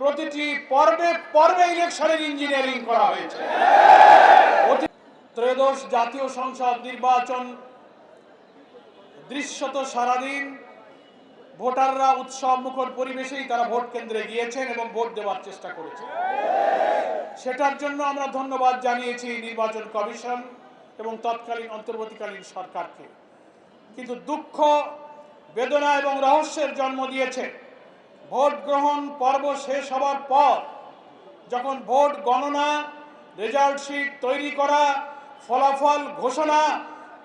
প্রতিটি পর্বে পর্বে ইলেকশনের ইঞ্জিনিয়ারিং করা হয়েছে। ত্রয়োদশ জাতীয় সংসদ নির্বাচন দৃশ্যত সারাদিন ভোটাররা উৎসব মুখর পরিবেশেই তারা ভোট কেন্দ্রে গিয়েছেন এবং ভোট দেওয়ার চেষ্টা করেছেন। সেটার জন্য আমরা ধন্যবাদ জানিয়েছি নির্বাচন কমিশন এবং তৎকালীন অন্তর্বর্তীকালীন সরকারকে। কিন্তু দুঃখ, বেদনা এবং রহস্যের জন্ম দিয়েছে ভোট গ্রহণ পর্ব শেষ হওয়ার পর যখন ভোট গণনা, রেজাল্ট শিট তৈরি করা, ফলাফল ঘোষণা,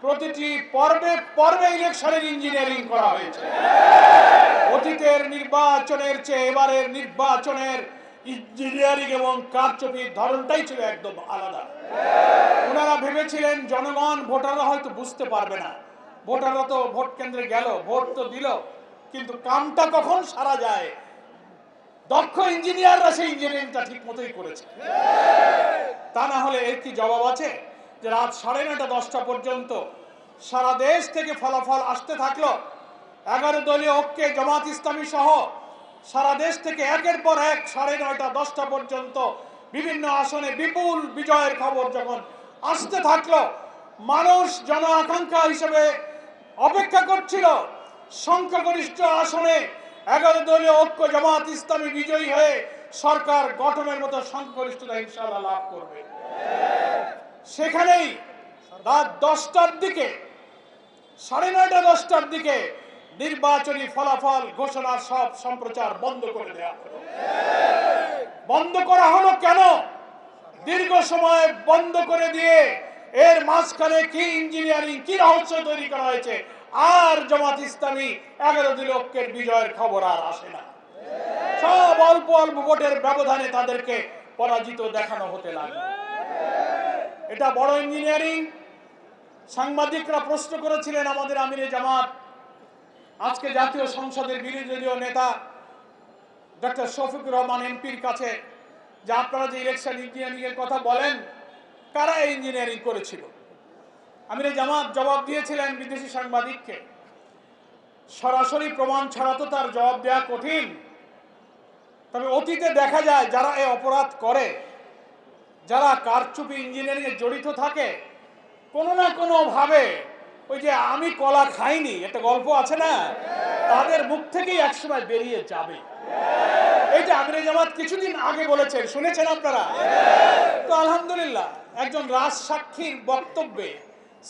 প্রতিটি পর্বে পর্বে ইলেকশনের ইঞ্জিনিয়ারিং করা হয়েছে। অতীতের নির্বাচনের চেয়ে এবারের নির্বাচনের ইঞ্জিনিয়ারিং এবং কারচুপির ধরনটাই ছিল একদম আলাদা। ওনারা ভেবেছিলেন জনগণ, ভোটাররা হয়তো বুঝতে পারবে না, ভোটাররা তো ভোট কেন্দ্রে গেল, ভোট তো দিল, কিন্তু কামটা কখন সারা যায় দক্ষ ইঞ্জিনিয়াররা সেই ইঞ্জিনিয়ারিংটা ঠিক মতোই করেছে। তা না হলে এর কি জবাব আছে যে রাত 9:30 10টা পর্যন্ত সারা দেশ থেকে ফলাফল আসতে থাকলো। 11 দলীয় ঐক্যে জামাত ইসলামী সহ সারা দেশ থেকে একের পর এক 9:30 10টা পর্যন্ত বিভিন্ন আসনে বিপুল বিজয়ের খবর যখন আসতে থাকলো, মানুষ জন আকাঙ্ক্ষা হিসেবে অপেক্ষা করছিল সংখ্যাগরিষ্ঠ আসনে 11 দলীয় ঐক্য জামাত ইসলামী বিজয়ী হয়ে সরকার গঠনের মতো সংখ্যাগরিষ্ঠতা ইনশাআল্লাহ লাভ করবে। সেখানেই রাত 10টার দিকে, 9:30 10টার দিকে নির্বাচনী ফলাফল ঘোষণার সব সম্প্রচার বন্ধ করে দেওয়া হলো। বন্ধ করা হলো কেন? দীর্ঘ সময় বন্ধ করে দিয়ে এর মাঝখানে কি ইঞ্জিনিয়ারিং, কি রহস্য তৈরি করা হয়েছে, আর জামাত ইসলামী 11 দলীয় ঐক্যের বিজয়ের খবর আর আসে না। সব অল্প অল্প ভোটের ব্যবধানে তাদেরকে পরাজিত দেখানো হতে লাগলো। এটা বড় ইঞ্জিনিয়ারিং। সাংবাদিকরা প্রশ্ন করেছিলেন আমাদের আমিরে জামাত, আজকে জাতীয় সংসদের বিরোধী দলীয় নেতা ডক্টর শফিকুর রহমান এমপির কাছে, যে আপনারা যে ইলেকশন ইঞ্জিনিয়ারিং এর কথা বলেন, কারা এই ইঞ্জিনিয়ারিং করেছিল? আমিরে জামাত জবাব দিয়েছিলেন বিদেশি সাংবাদিককে, সরাসরি প্রমাণ ছাড়া তো তার জবাব দেওয়া কঠিন। তবে অতীতে দেখা যায় যারা এই অপরাধ করে, যারা কারচুপি ইঞ্জিনিয়ারিং এ জড়িত থাকে, কোনো না কোনো ভাবে ওই যে আমি কলা খাইনি একটা গল্প আছে না, তাদের মুখ থেকেই একসময় বেরিয়ে যাবে। এইটা আমিরে জামাত কিছুদিন আগে বলেছেন, শুনেছেন আপনারা তো? আলহামদুলিল্লাহ, একজন রাজসাক্ষীর বক্তব্যে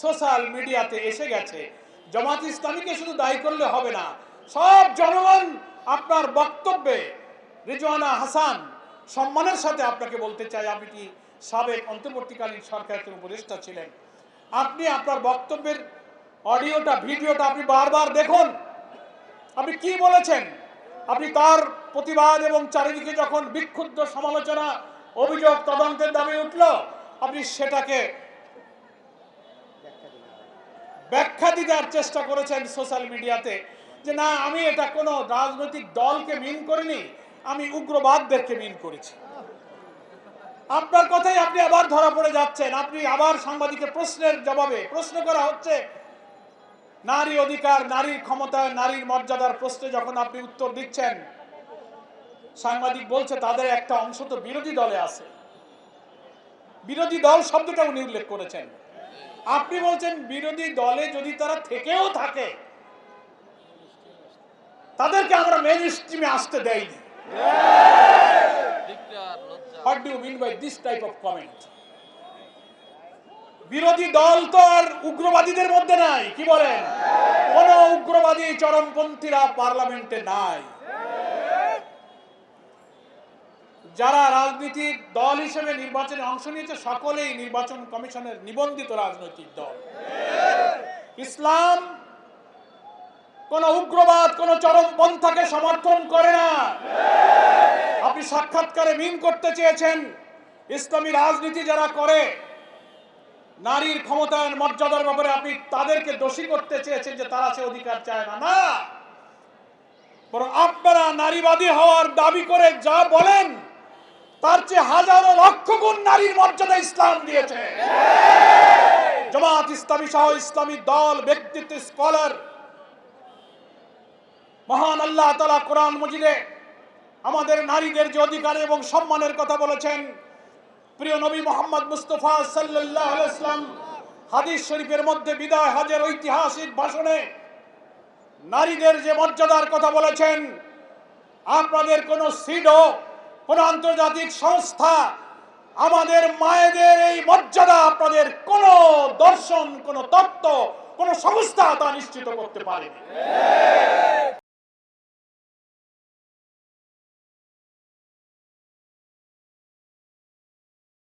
সোশ্যাল মিডিয়াতে এসে গেছে। জামাত ইসলামীকে শুধু দায়ী করলে হবে না, সব জনগণ আপনার বক্তব্যে। রিজওয়ানা হাসান, সম্মানের সাথে আপনাকে বলতে চাই, আপনি কি সাবেক অন্তর্বর্তীকালীন সরকারের উপদেষ্টা ছিলেন, আপনি আপনার বক্তব্যের অডিওটা, ভিডিওটা আপনি বারবার দেখুন। আপনি কি বলেছেন, আপনি তার প্রতিবাদ এবং চারিদিকে যখন বিক্ষুব্ধ সমালোচনা, অভিযোগ, তদন্তের দাবি উঠল, আপনি সেটাকে ব্যাখ্যা দেওয়ার চেষ্টা করেছেন সোশ্যাল মিডিয়াতে, যে না, আমি এটা কোনো রাজনৈতিক দলকে মিন করিনি, আমি উগ্রবাদদেরকে মিন করেছি। আপনার কথাই আপনি আবার ধরা পড়ে যাচ্ছেন। আপনি আবার সাংবাদিকের প্রশ্নের জবাবে, প্রশ্ন করা হচ্ছে নারী অধিকার, নারীর ক্ষমতা, নারীর মর্যাদার প্রশ্নে যখন আপনি উত্তর দিচ্ছেন, সাংবাদিক বলছে তাদের একটা অংশ তো বিরোধী দলে আছে। বিরোধী দল শব্দটা উনি উল্লেখ করেছেন। আপনি বলছেন বিরোধী দলে যদি তারা থেকেও থাকে, তাদেরকে আমরা মেইন স্ট্রিমে আসতে দেইনি। What do you mean by this type of comment? বিরোধী দল তো আর উগ্রবাদীদের মধ্যে নাই, কি বলেন? কোন উগ্রবাদী চরমপন্থীরা পার্লামেন্টে নাই। যারা রাজনীতির দল হিসেবে নির্বাচনে অংশ নিয়েছে সকলেই নির্বাচন কমিশনের নিবন্ধিত রাজনৈতিক দল। ইসলাম কোন উগ্রবাদ, কোন চরমপন্থাকে সমর্থন করে না। আপনি সাক্ষাৎকারে মিন করতে চেয়েছেন ইসলামী রাজনীতি যারা করে, নারীর ক্ষমতায়ন, মর্যাদার ব্যাপারে আপনি তাদেরকে দোষী করতে চেয়েছেন যে তারা সে অধিকার চায় না। না, বরং আপনারা নারীবাদী হওয়ার দাবি করে যা বলেন, তার চেয়ে হাজারো লক্ষ গুণ নারীর মর্যাদা ইসলাম দিয়েছে। জামাত ইসলামী সহ ইসলামী দল, ব্যক্তিত্ব, স্কলার, মহান আল্লাহ তাআলা কোরআন মজিদে আমাদের নারীদের যে অধিকার এবং সম্মানের কথা বলেছেন প্রিয় নবী মোহাম্মদ মুস্তাফা সাল্লাল্লাহু আলাইহি ওয়াসাল্লাম হাদিস শরীফের মধ্যে বিদায় হজের ঐতিহাসিক ভাষণে নারীদের যে মর্যাদার কথা বলেছেন, আপনাদের কোন সিডো, কোন আন্তর্জাতিক সংস্থা আমাদের মায়েদের এই মর্যাদা, আপনাদের কোন দর্শন, কোন তত্ত্ব, কোন সংস্থা তা নিশ্চিত করতে পারেনি।